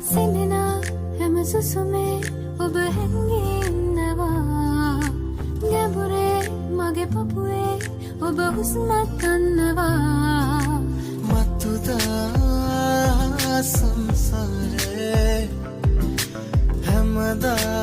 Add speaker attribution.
Speaker 1: සිඳනා හැම සුසුමේ ඔබ හැංගී ඉන්නවා ගැඹුරේ මගේ පපුවේ ඔබ හුස්මක් ගන්නවා
Speaker 2: මතුදා සංසාරේ හැමදා